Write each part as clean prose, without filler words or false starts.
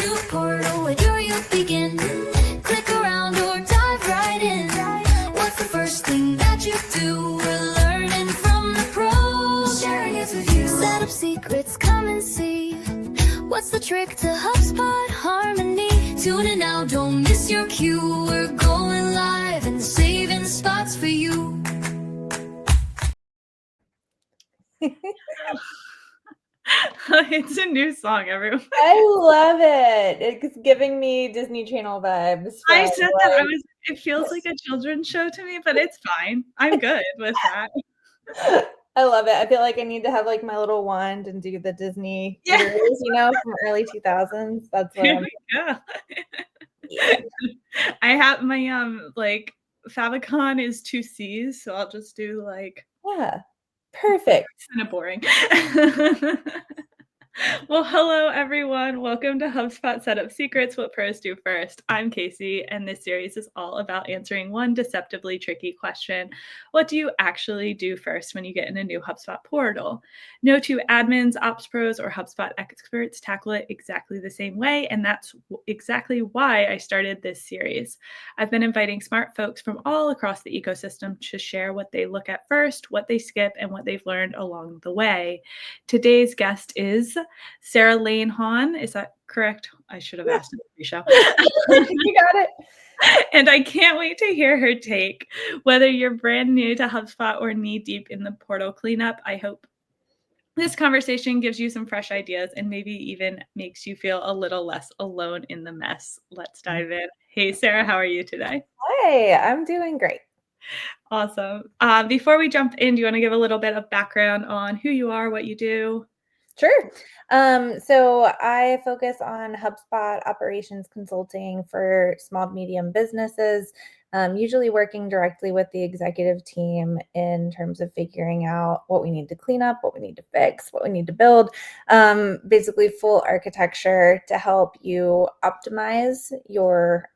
New portal, where do you begin? Click around or dive right in. What's the first thing that you do? We're learning from the pros, sharing it with you. Set up secrets, come and see. What's the trick to HubSpot harmony? Tune in now, don't miss your cue. We're going live and saving spots for you. It's a new song, everyone. I love it. It's giving me Disney Channel vibes. I said that it feels like a children's show to me, but it's fine. I'm good with that. I love it. I feel like I need to have like my little wand and do the Disney series, from early 2000s. That's what I'm. Yeah. I have my like favicon is 2 C's, so I'll just do like. Yeah. Perfect. It's kind of boring. Well, hello, everyone. Welcome to HubSpot Setup Secrets, What Pros Do First. I'm Casey, and this series is all about answering one deceptively tricky question. What do you actually do first when you get in a new HubSpot portal? No two admins, ops pros, or HubSpot experts tackle it exactly the same way, and that's exactly why I started this series. I've been inviting smart folks from all across the ecosystem to share what they look at first, what they skip, and what they've learned along the way. Today's guest is Sarah Lane-Hawn. Is that correct? I should have asked in the pre-show. You got it. And I can't wait to hear her take. Whether you're brand new to HubSpot or knee-deep in the portal cleanup, I hope this conversation gives you some fresh ideas and maybe even makes you feel a little less alone in the mess. Let's dive in. Hey, Sarah, how are you today? Hey, I'm doing great. Awesome. Before we jump in, do you want to give a little bit of background on who you are, what you do? Sure. So I focus on HubSpot operations consulting for small to medium businesses, usually working directly with the executive team in terms of figuring out what we need to clean up, what we need to fix, what we need to build, basically full architecture to help you optimize your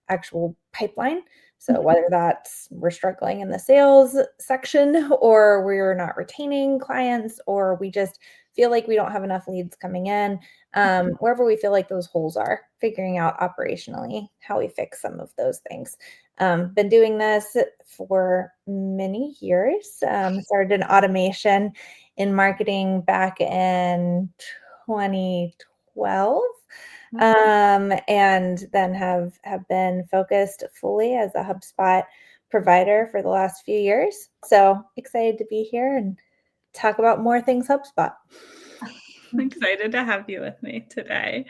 actual pipeline. So whether that's we're struggling in the sales section, or we're not retaining clients, or we just feel like we don't have enough leads coming in, wherever we feel like those holes are, figuring out operationally how we fix some of those things. Been doing this for many years. Started in automation in marketing back in 2012. And then have been focused fully as a HubSpot provider for the last few years. So excited to be here and talk about more things HubSpot. I'm excited to have you with me today.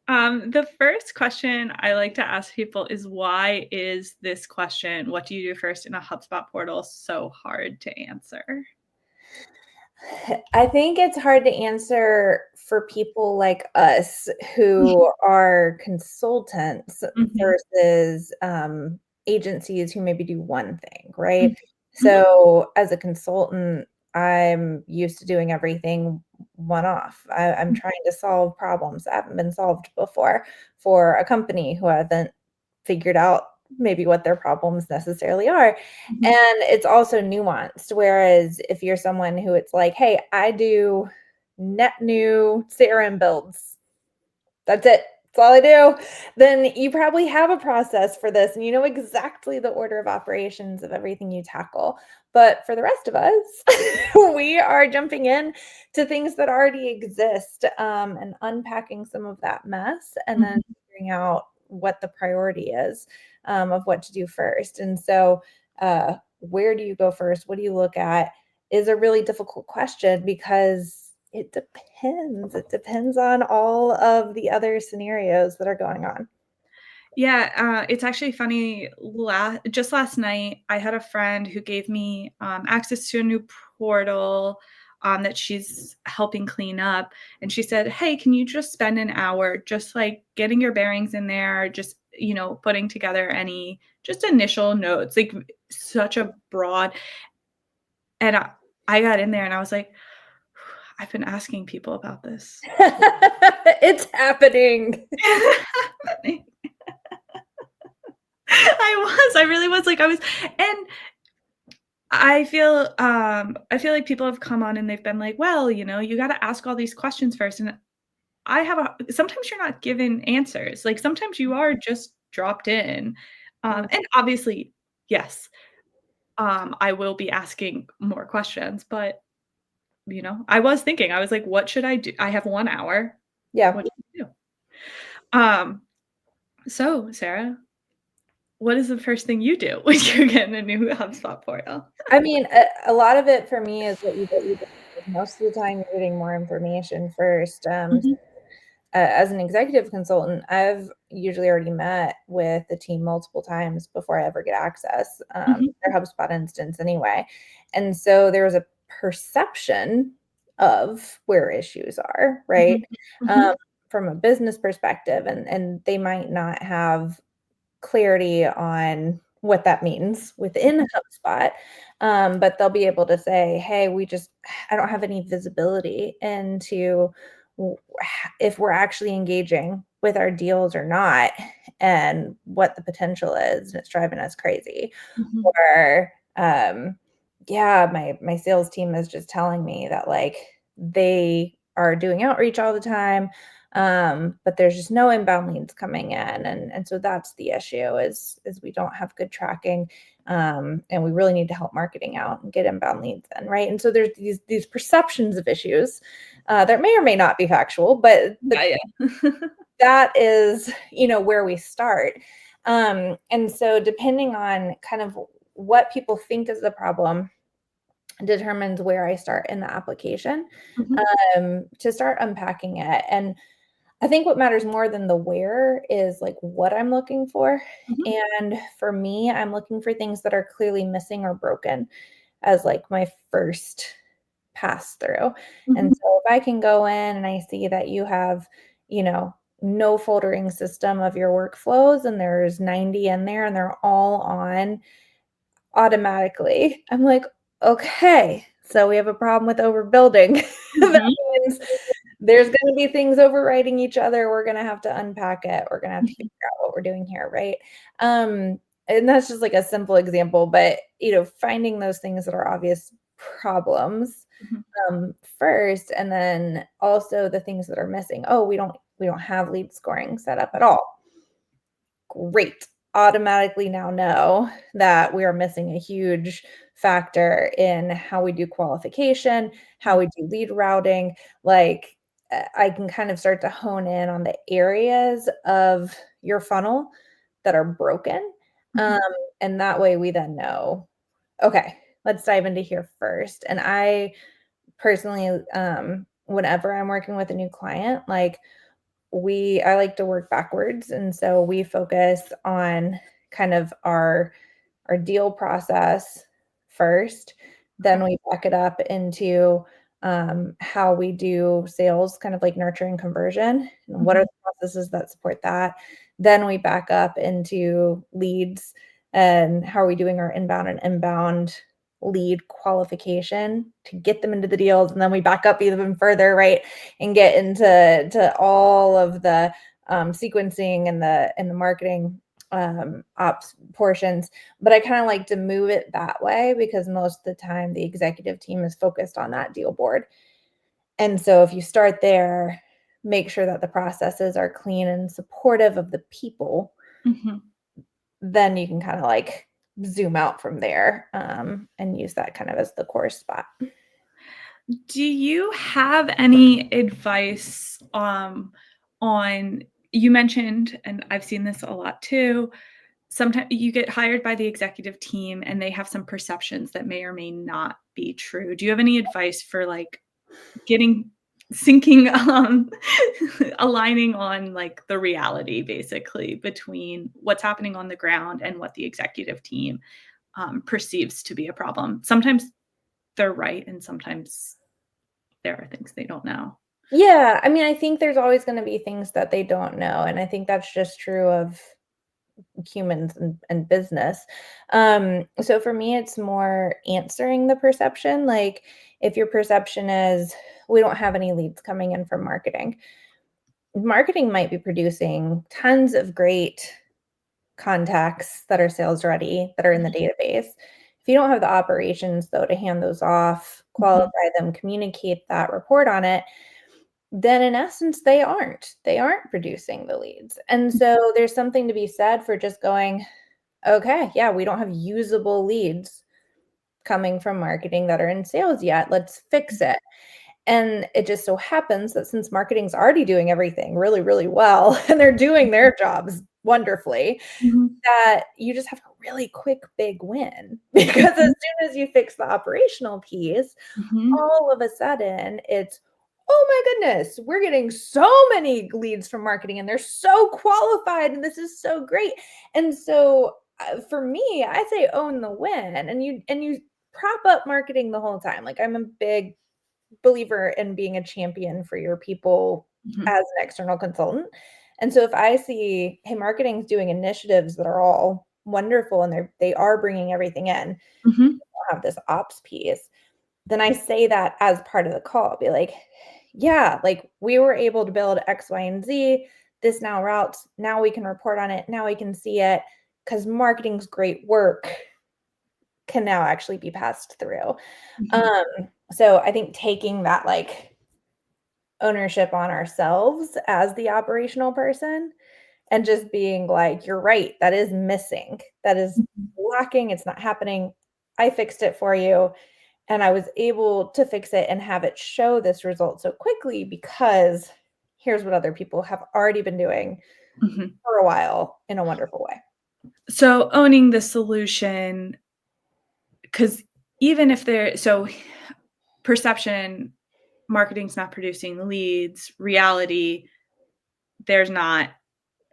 The first question I like to ask people is, why is this question, what do you do first in a HubSpot portal, so hard to answer? I think it's hard to answer for people like us who are consultants versus agencies who maybe do one thing, right? So as a consultant, I'm used to doing everything one-off. I'm trying to solve problems that haven't been solved before for a company who haven't figured out maybe what their problems necessarily are. And it's also nuanced. Whereas if you're someone who it's like, hey, I do net new CRM builds, that's it, that's all I do, then you probably have a process for this and you know exactly the order of operations of everything you tackle. But for the rest of us, we are jumping in to things that already exist, and unpacking some of that mess and then figuring out what the priority is, of what to do first. And so where do you go first? What do you look at is a really difficult question, because it depends. It depends on all of the other scenarios that are going on. Yeah, it's actually funny. Just last night, I had a friend who gave me access to a new portal that she's helping clean up. And she said, hey, can you just spend an hour just like getting your bearings in there, just, putting together any just initial notes, like such a broad. And I got in there and I was like, I've been asking people about this. It's happening. I really was like, and I feel like people have come on and they've been like, well, you got to ask all these questions first. And sometimes you're not given answers. Like sometimes you are just dropped in. And obviously, yes, I will be asking more questions, but I was thinking, I was like, what should I do? I have 1 hour. Yeah. What should I do? So Sarah, what is the first thing you do when you're getting a new HubSpot portal? I mean, a lot of it for me is what you did. Most of the time, you're getting more information first. Mhm, As an executive consultant, I've usually already met with the team multiple times before I ever get access, mhm, their HubSpot instance anyway. And so there's a perception of where issues are, right? mhm, Um, mhm, from a business perspective, and they might not have clarity on what that means within HubSpot. But they'll be able to say, hey, I don't have any visibility into if we're actually engaging with our deals or not and what the potential is. And it's driving us crazy. mhm, Or, yeah, my sales team is just telling me that like they are doing outreach all the time, but there's just no inbound leads coming in, and so that's the issue is we don't have good tracking, and we really need to help marketing out and get inbound leads in, right? And so there's these perceptions of issues that may or may not be factual, but yeah, yeah. that is where we start. And so depending on kind of what people think is the problem determines where I start in the application, Mhm, to start unpacking it. And I think what matters more than the where is like what I'm looking for. mhm, And for me, I'm looking for things that are clearly missing or broken as like my first pass through. And mhm, so if I can go in and I see that you have, no foldering system of your workflows and there's 90 in there and they're all on automatically, I'm like, okay, so we have a problem with overbuilding. That mhm, means there's going to be things overriding each other. We're going to have to unpack it. We're going to have to mhm, figure out what we're doing here, right? And that's just like a simple example, but finding those things that are obvious problems mhm, first, and then also the things that are missing. Oh, we don't have lead scoring set up at all. Great. Automatically now know that we are missing a huge factor in how we do qualification, how we do lead routing. Like, I can kind of start to hone in on the areas of your funnel that are broken. Um, mhm, and that way we then know, okay, let's dive into here first. And I personally, whenever I'm working with a new client, like I like to work backwards, and so we focus on kind of our deal process first, then okay, we back it up into how we do sales, kind of like nurturing conversion, and what are mhm, the processes that support that. Then we back up into leads and how are we doing our inbound and inbound lead qualification to get them into the deals, and then we back up even further, right, and get into all of the sequencing and the marketing ops portions. But I kind of like to move it that way because most of the time the executive team is focused on that deal board. And so if you start there, make sure that the processes are clean and supportive of the people, mhm. then you can kind of like zoom out from there, and use that kind of as the core spot. Do you have any advice, on you mentioned, and I've seen this a lot too, sometimes you get hired by the executive team and they have some perceptions that may or may not be true. Do you have any advice for like getting syncing aligning on like the reality basically between what's happening on the ground and what the executive team perceives to be a problem? Sometimes they're right and sometimes there are things they don't know. Yeah, I mean, I think there's always going to be things that they don't know, and I think that's just true of humans and business. So for me, it's more answering the perception. Like, if your perception is we don't have any leads coming in from marketing, marketing might be producing tons of great contacts that are sales ready, that are in the database. If you don't have the operations though to hand those off, Mhm, qualify them, communicate that, report on it, then in essence, they aren't producing the leads. And so there's something to be said for just going, okay, yeah, we don't have usable leads coming from marketing that are in sales yet. Let's fix it. And it just so happens that since marketing's already doing everything really, really well, and they're doing their jobs wonderfully, Mhm. that you just have a really quick big win. Because as soon as you fix the operational piece, Mhm. all of a sudden it's, oh my goodness, we're getting so many leads from marketing and they're so qualified and this is so great. And so for me, I say own the win, and you prop up marketing the whole time. Like, I'm a big believer in being a champion for your people Mhm. as an external consultant. And so if I see, hey, marketing's doing initiatives that are all wonderful and they are bringing everything in, Mhm. have this ops piece, then I say that as part of the call. Be like, yeah, like, we were able to build X, Y, and Z. This now routes. Now we can report on it. Now we can see it, because marketing's great work can now actually be passed through. Mhm. Um, so I think taking that, like, ownership on ourselves as the operational person and just being like, you're right, that is missing. That is Mhm. lacking. It's not happening. I fixed it for you. And I was able to fix it and have it show this result so quickly because here's what other people have already been doing Mhm. for a while in a wonderful way. So owning the solution, because even if perception, marketing's not producing the leads, reality, there's not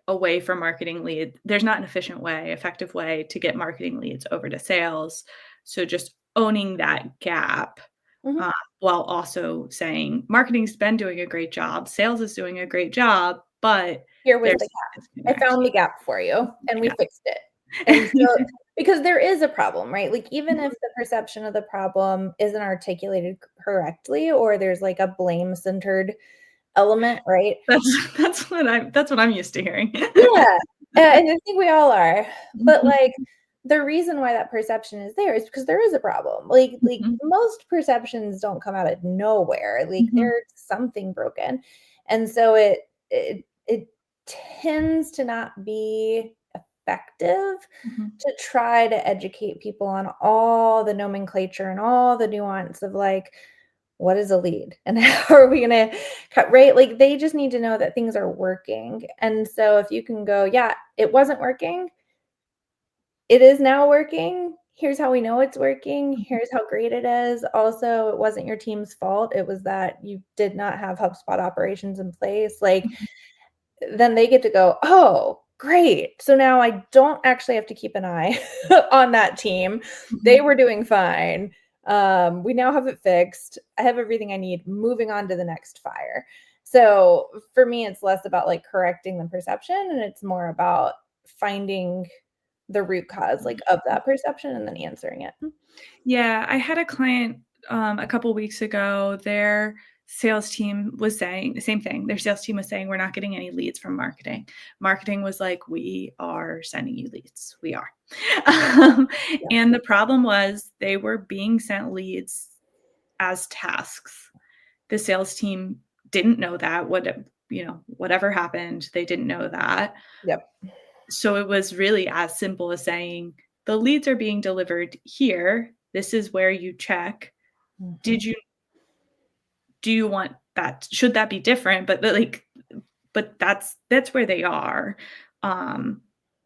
a way for marketing lead. There's not an efficient way, effective way to get marketing leads over to sales. So just owning that gap, Mhm. uh, while also saying marketing's been doing a great job, sales is doing a great job, but Here was the there's gap. a I disconnect found here. the gap for you and we Yeah. fixed it. And so, because there is a problem, right? Like, even if Mhm. the perception of the problem isn't articulated correctly, or there's like a blame centered element, right? That's what I'm used to hearing. Yeah, and I think we all are, but, Mhm. like, the reason why that perception is there is because there is a problem. Like, Mhm. most perceptions don't come out of nowhere, like, Mhm. there's something broken, and so it tends to not be effective Mhm. to try to educate people on all the nomenclature and all the nuance of, like, what is a lead and how are we gonna cut, right? Like, they just need to know that things are working. And so if you can go, yeah, it wasn't working, it is now working. Here's how we know it's working. Mhm. Here's how great it is. Also, it wasn't your team's fault. It was that you did not have HubSpot operations in place. Like, Mhm. then they get to go, "Oh, great. So now I don't actually have to keep an eye on that team. They Mhm. were doing fine. We now have it fixed. I have everything I need. Moving on to the next fire." So for me, it's less about, like, correcting the perception, and it's more about finding the root cause, like, of that perception and then answering it. Yeah, I had a client, a couple weeks ago. Their sales team was saying the same thing. Their sales team was saying, "We're not getting any leads from marketing." Marketing was like, "We are sending you leads. We are." Um, Yeah. and the problem was they were being sent leads as tasks. The sales team didn't know that. Whatever happened, they didn't know that. Yep. So it was really as simple as saying, "The leads are being delivered here. This is where you check. Mhm. Did you do you want that? Should that be different?" But that's where they are. Um,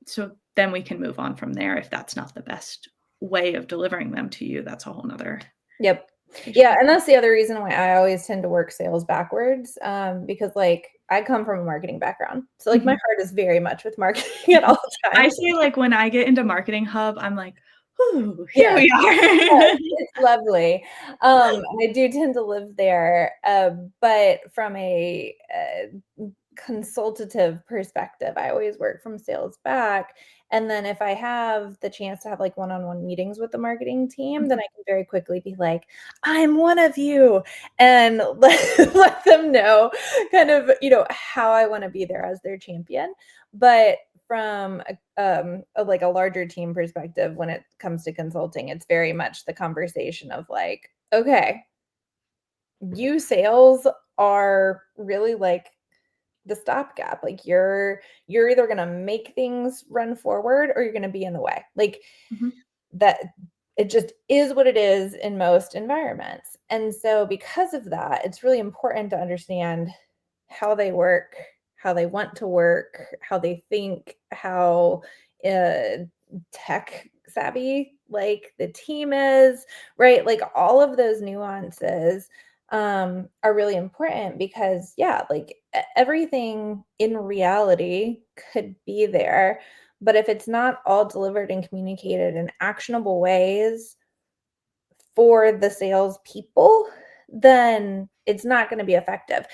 so then we can move on from there if that's not the best way of delivering them to you. That's a whole nother Yep. Yeah, issue. and that's the other reason why I always tend to work sales backwards, because, like, I come from a marketing background. So, like, my Mhm, heart is very much with marketing at mhm. all I times. say, like, when I get into Marketing Hub, I'm like, "Ooh, here Yes, we yes, are." it's lovely. And I do tend to live there, but from a, consultative perspective, I always work from sales back, and then if I have the chance to have, like, one-on-one meetings with the marketing team, then Mhm, I can very quickly be like, "I'm one of you," and let them know kind of, how I wanna be there as their champion. But from like, a larger team perspective, when it comes to consulting, it's very much the conversation of, like, "Okay, you sales are really like the stopgap. Like you're either going to make things run forward or you're going to be in the way. Like Mhm. that it just is what it is in most environments. And so because of that, it's really important to understand how they work, how they want to work, how they think, how tech savvy like the team is, right? Like all of those nuances are really important because like everything in reality could be there, but if it's not all delivered and communicated in actionable ways for the salespeople, then it's not going to be effective.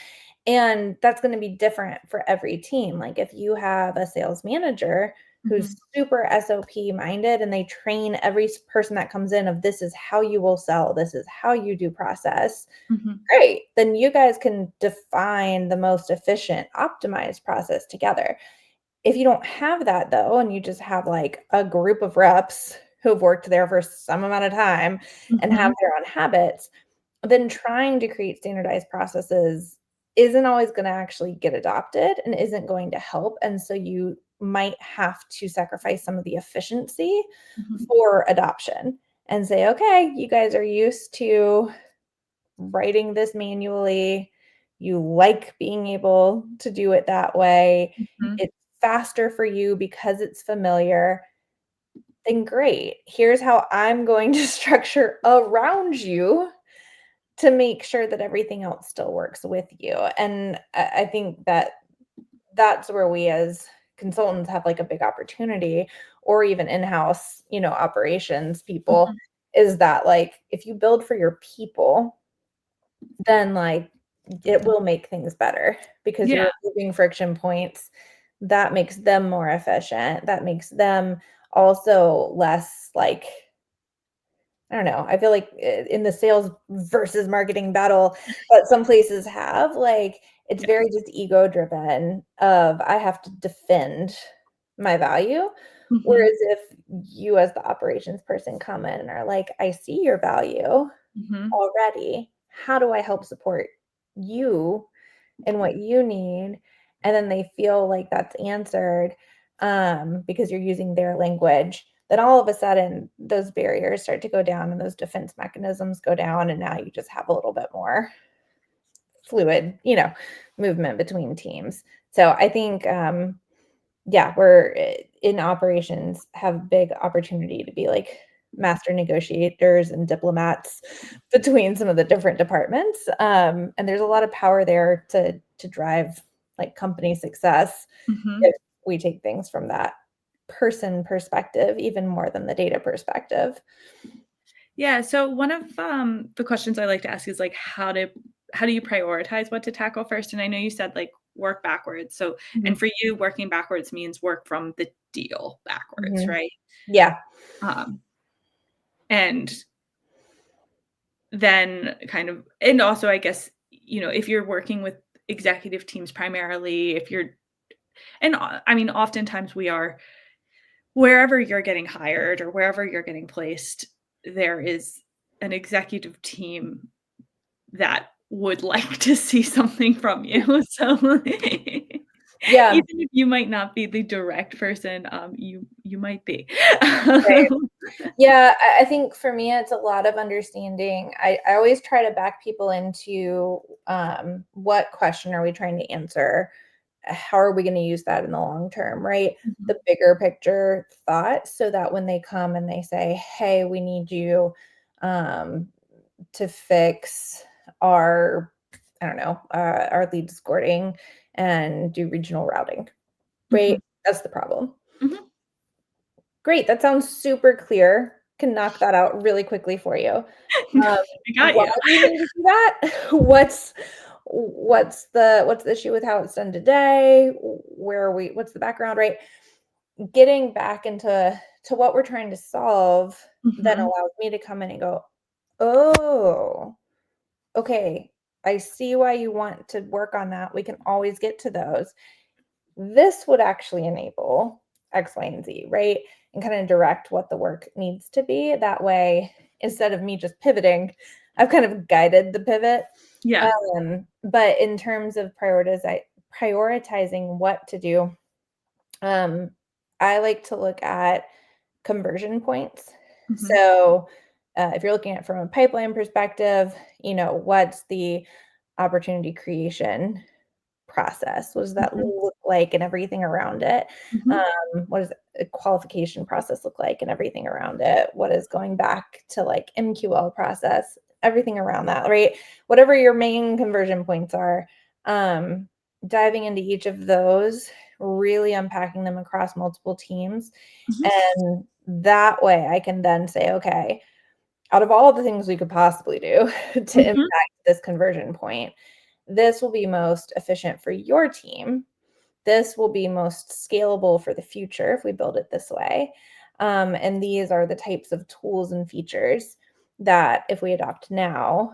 And that's going to be different for every team. Like if you have a sales manager who's super SOP minded and they train every person that comes in of this is how you will sell, this is how you do process, Mhm. great. Then you guys can define the most efficient, optimized process together. If you don't have that though, and you just have like a group of reps who've worked there for some amount of time and have Mhm. their own habits, then trying to create standardized processes isn't always going to actually get adopted and isn't going to help. And so you might have to sacrifice some of the efficiency Mhm. for adoption and say, okay, you guys are used to writing this manually. You like being able to do it that way. Mhm. It's faster for you because it's familiar. Then great. Here's how I'm going to structure around you to make sure that everything else still works with you. And I think that that's where we as consultants have like a big opportunity, or even in-house, operations people, Mhm. is that like if you build for your people, then like it will make things better because Yeah. you're removing friction points. That makes them more efficient. That makes them also less like, I don't know. I feel like in the sales versus marketing battle that some places have, like it's Yes. very just ego driven of I have to defend my value. Mhm. Whereas if you as the operations person come in and are like, I see your value Mhm. already. How do I help support you and what you need? And then they feel like that's answered because you're using their language. Then all of a sudden, those barriers start to go down and those defense mechanisms go down. And now you just have a little bit more fluid, movement between teams. So I think, we're in operations have big opportunity to be like master negotiators and diplomats between some of the different departments. And there's a lot of power there to drive like company success Mhm. if we take things from that person perspective, even more than the data perspective. Yeah, so one of, the questions I like to ask is, like, how do you prioritize what to tackle first? And I know you said, like, work backwards, so and Mhm. for you, working backwards means work from the deal backwards, Mhm. right? Yeah. Um, and then kind of and also, I guess, if you're working with executive teams primarily, if you're and, I mean, oftentimes we are wherever you're getting hired or wherever you're getting placed, there is an executive team that would like to see something from you. So, even Yeah. if you might not be the direct person, you might be. Right. Yeah, I think for me, it's a lot of understanding. I always try to back people into what question are we trying to answer? How are we going to use that in the long term, right? Mhm, The bigger picture thought, so that when they come and they say, hey, we need you um, to fix our, I don't know, our lead scoring and do regional routing, right? mhm, That's the problem. mhm. Great, that sounds super clear. Can knock that out really quickly for you. Um, I got why you. do you need to do that? What's the issue with how it's done today? Where are we? What's the background, right? Getting back into what we're trying to solve then Mhm, allows me to come in and go, "Oh, okay. I see why you want to work on that. We can always get to those. This would actually enable X, Y, and Z, right? And kind of direct what the work needs to be. That way, instead of me just pivoting, I've kind of guided the pivot Yeah. But in terms of prioritizing what to do, I like to look at conversion points. Mhm. So, if you're looking at it from a pipeline perspective, what's the opportunity creation process? What does that Mhm. look like and everything around it? Mhm. What does a qualification process look like and everything around it? What is going back to like MQL process, everything around that, right? Whatever your main conversion points are, um, diving into each of those, really unpacking them across multiple teams. Mhm. And that way I can then say, okay, out of all the things we could possibly do to Mhm. impact this conversion point, this will be most efficient for your team. This will be most scalable for the future if we build it this way. And these are the types of tools and features that, if we adopt now,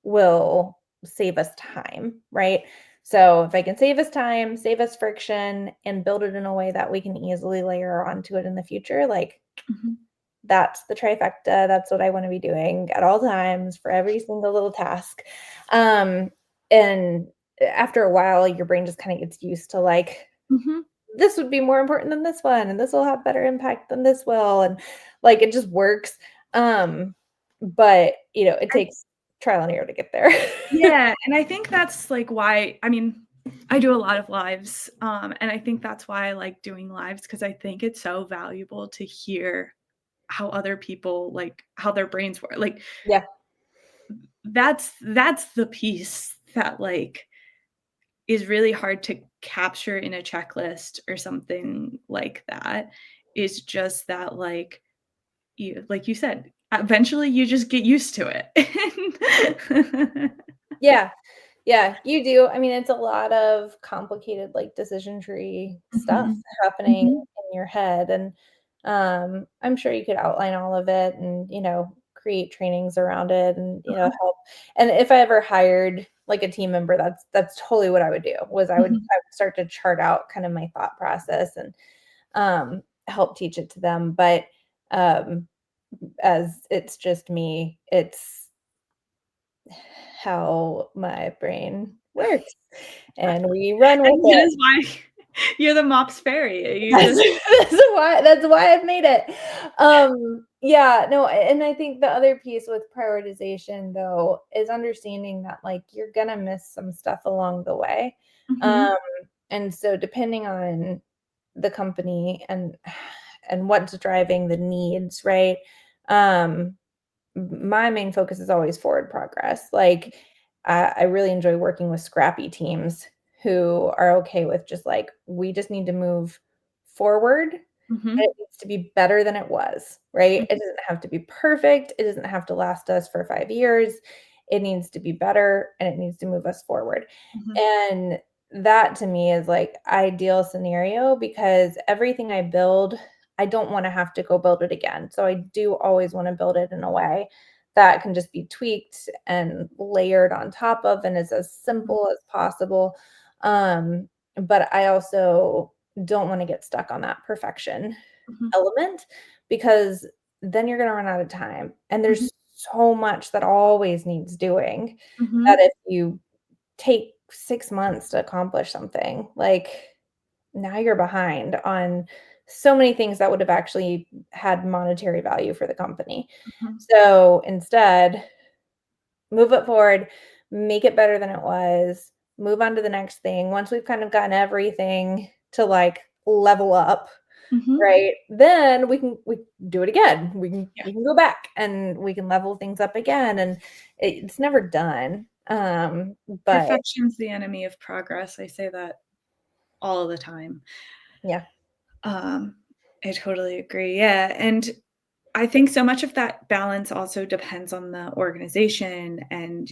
will save us time, right? So if I can save us time, save us friction, and build it in a way that we can easily layer onto it in the future, like Mhm. that's the trifecta. That's what I want to be doing at all times for every single little task. And after a while, your brain just kind of gets used to like, Mhm. this would be more important than this one, and this will have better impact than this will. And like it just works. But it I takes trial and error to get there. Yeah, and I think that's, like, why I mean, I do a lot of lives, and I think that's why I like doing lives because I think it's so valuable to hear how other people, like, how their brains work, like, Yeah. that's the piece that, like, is really hard to capture in a checklist or something like that, is just that, like you said, eventually you just get used to it. Yeah. Yeah, you do. I mean, it's a lot of complicated, like, decision tree stuff Mhm. happening Mhm. in your head, and, I'm sure you could outline all of it and, create trainings around it and, help. And if I ever hired, like, a team member, that's totally what I would do, was Mhm. I would start to chart out kind of my thought process and, help teach it to them, but, um, as it's just me, it's how my brain works, and we run with And that it. is why you're the MOPS fairy. You That's just that's why I've made it. Yeah, no, and I think the other piece with prioritization, though, is understanding that, like, you're gonna miss some stuff along the way. Mhm. Um, and so depending on the company and what's driving the needs, right? Um, my main focus is always forward progress. Like, I really enjoy working with scrappy teams who are okay with just like, we just need to move forward. And Mhm. it needs to be better than it was, right? It Mhm. doesn't have to be perfect. It doesn't have to last us for 5 years. It needs to be better and it needs to move us forward. Mhm. And that to me is like ideal scenario because everything I build, I don't want to have to go build it again. So I do always want to build it in a way that can just be tweaked and layered on top of and is as Mhm. simple as possible. But I also don't want to get stuck on that perfection Mhm. element because then you're going to run out of time. And Mhm. there's so much that always needs doing that Mhm. if you take 6 months to accomplish something, like now you're behind on so many things that would have actually had monetary value for the company. Mhm. So instead, move it forward, make it better than it was, move on to the next thing. Once we've kind of gotten everything to like level up, Mhm. right? Then we do it again. Yeah. We can go back and we can level things up again and it's never done. But Perfection's the enemy of progress. I say that all the time. yeah. Um, I totally agree. Yeah, and I think so much of that balance also depends on the organization and,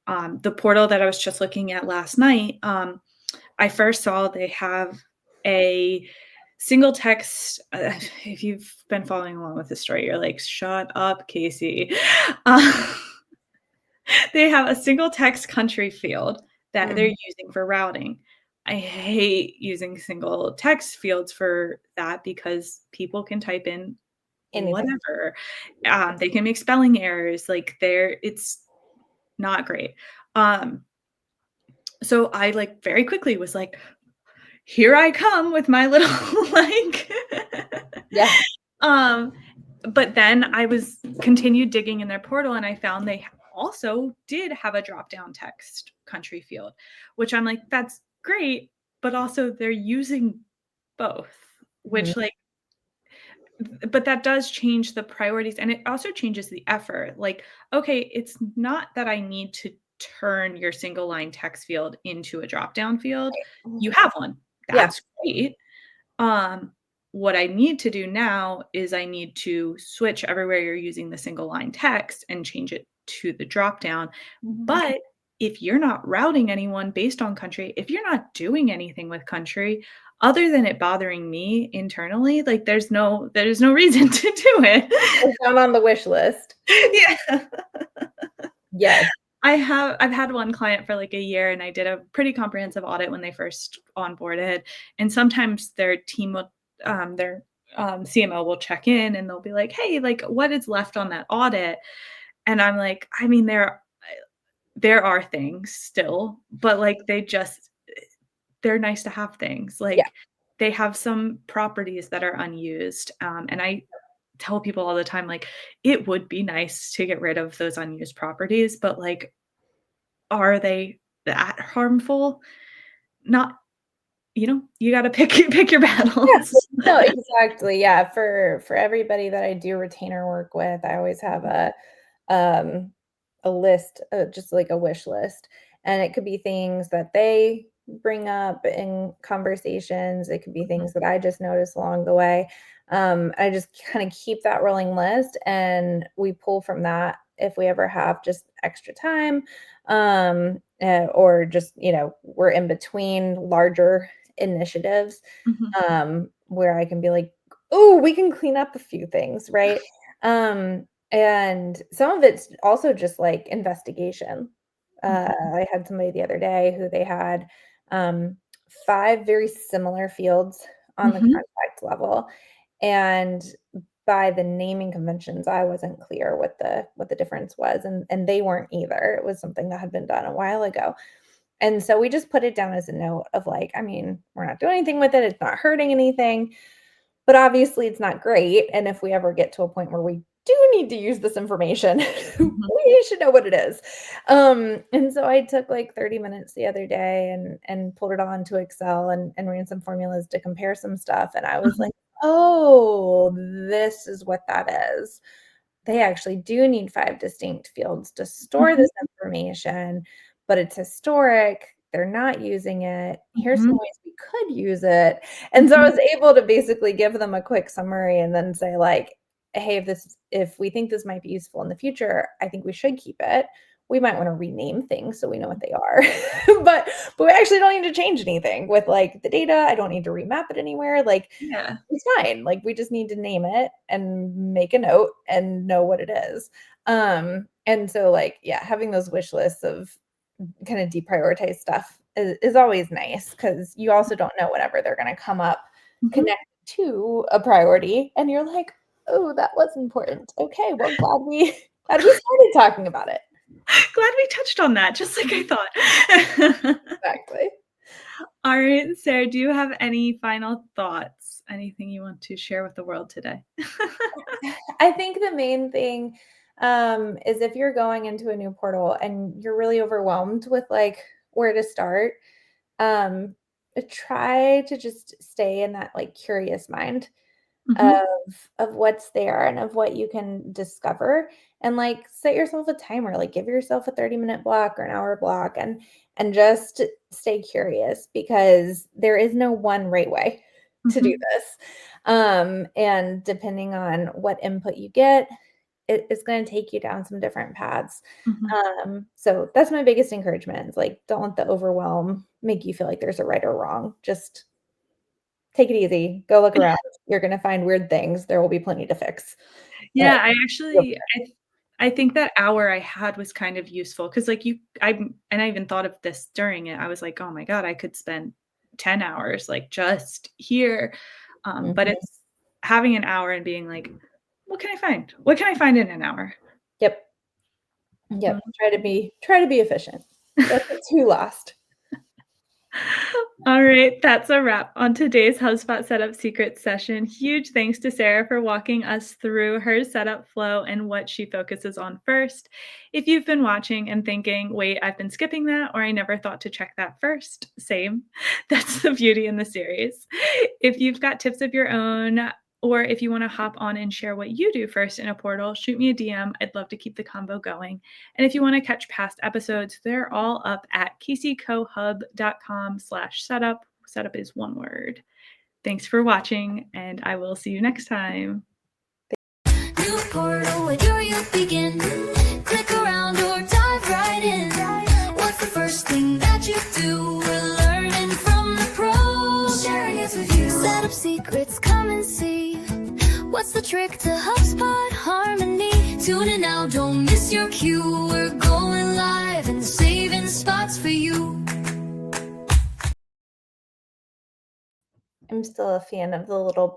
the portal that I was just looking at last night, I first saw they have a single text if you've been following along with the story, you're like, "Shut up, Casey." Uh, they have a single text country field that they're Mhm. using for routing. I hate using single text fields for that because people can type in Anything. whatever. They can make spelling errors, like, it's not great. So I like very quickly was like, here I come with my little like Yeah. um but then I was continued digging in their portal and I found they also did have a drop down text country field, which I'm like, that's great, but also they're using both, Mhm. which like but that does change the priorities and it also changes the effort. Like, okay, it's not that I need to turn your single line text field into a drop down field. Mhm. You have one. Yeah. That's great. Um, what I need to do now is I need to switch everywhere you're using the single line text and change it to the drop down. Mhm. But if you're not routing anyone based on country, if you're not doing anything with country, other than it bothering me internally, like there's no reason to do it. It's down on the wish list. Yeah. Yes. I've had one client for like a year and I did a pretty comprehensive audit when they first onboarded. And sometimes their team will their CMO will check in and they'll be like, "Hey, like what is left on that audit?" And I'm like, I mean, there are things still, but like they're nice to have things. Yeah. Like they have some properties that are unused. And I tell people all the time, like, it would be nice to get rid of those unused properties, but like, are they that harmful? Not, you got to pick your Yeah. battles. No, exactly. Yeah. For everybody that I do retainer work with, I always have um a list, just like a wish list. And it could be things that they bring up in conversations. It could be Mhm, things that I just notice along the way. I just kind of keep that rolling list and we pull from that if we ever have just extra time. Or just, we're in between larger initiatives, mhm, where I can be like, oh, we can clean up a few things, right? And some of it's also just like investigation. mhm, I had somebody the other day who they had um, five very similar fields on the mhm, contact level, and by the naming conventions, I wasn't clear what the difference was, and they weren't either. It was something that had been done a while ago. And so we just put it down as a note of like, I mean, we're not doing anything with it. It's not hurting anything, but obviously it's not great. And if we ever get to a point where we do need to use this information, mhm, we should know what it is. And so I took like 30 minutes the other day and pulled it onto Excel and ran some formulas to compare some stuff. And I was mhm, like, oh, this is what that is. They actually do need 5 distinct fields to store mhm, this information, but it's historic, they're not using it. Here's some mhm, ways we could use it. And so I mhm. was able to basically give them a quick summary and then say like, "Hey, if we think this might be useful in the future, I think we should keep it. We might wanna rename things so we know what they are." But we actually don't need to change anything with, like, the data. I don't need to remap it anywhere, like, Yeah. it's fine, like, we just need to name it and make a note and know what it is. And so, like, yeah, having those wish lists of kinda deprioritized stuff is always nice because you also don't know whenever they're gonna come up Mhm. connected to a priority, and you're like, "Oh, that was important. Okay, well, glad we started talking about it." Glad we touched on that, just like I thought. Exactly. All right, Sarah, do you have any final thoughts? Anything you want to share with the world today? I think the main thing, is if you're going into a new portal and you're really overwhelmed with, like, where to start, um, try to just stay in that, like, curious mind of Mhm, of what's there and of what you can discover, and, like, set yourself a timer, like, give yourself a 30-minute block or an hour block and just stay curious because there is no one right way to do mhm, this. And depending on what input you get, it is gonna take you down some different paths. mhm. So that's my biggest encouragement is, like, don't let the overwhelm make you feel like there's a right or wrong. Just take it easy, go look around. You're gonna find weird things. There will be plenty to fix. But Yeah, I you'll actually I think that hour I had was kind of useful because, like, I even thought of this during it. I was like, "Oh my god, I could spend 10 hours, like, just here." But Mhm. it's having an hour and being like, "What can I find? What can I find in an hour?" Yep. Mhm. Yep. Try to be efficient. That's a 2 lost. All right, that's a wrap on today's HubSpot Setup Secrets session. Huge thanks to Sarah for walking us through her setup flow and what she focuses on first. If you've been watching and thinking, wait, I've been skipping that, or I never thought to check that first, same. That's the beauty in the series. If you've got tips of your own, or if you want to hop on and share what you do first in a portal, shoot me a DM. I'd love to keep the convo going. And if you want to catch past episodes, they're all up at caseycohub.com/setup. Setup is one word. Thanks for watching, and I will see you next time. New portal, where do you begin? Click around or dive right in. What's the first thing that you do? We're learning from the pros, sharing it with you. Setup secrets, come and see. What's the trick to HubSpot harmony? Tune in now, don't miss your cue. We're going live and saving spots for you. I'm still a fan of the little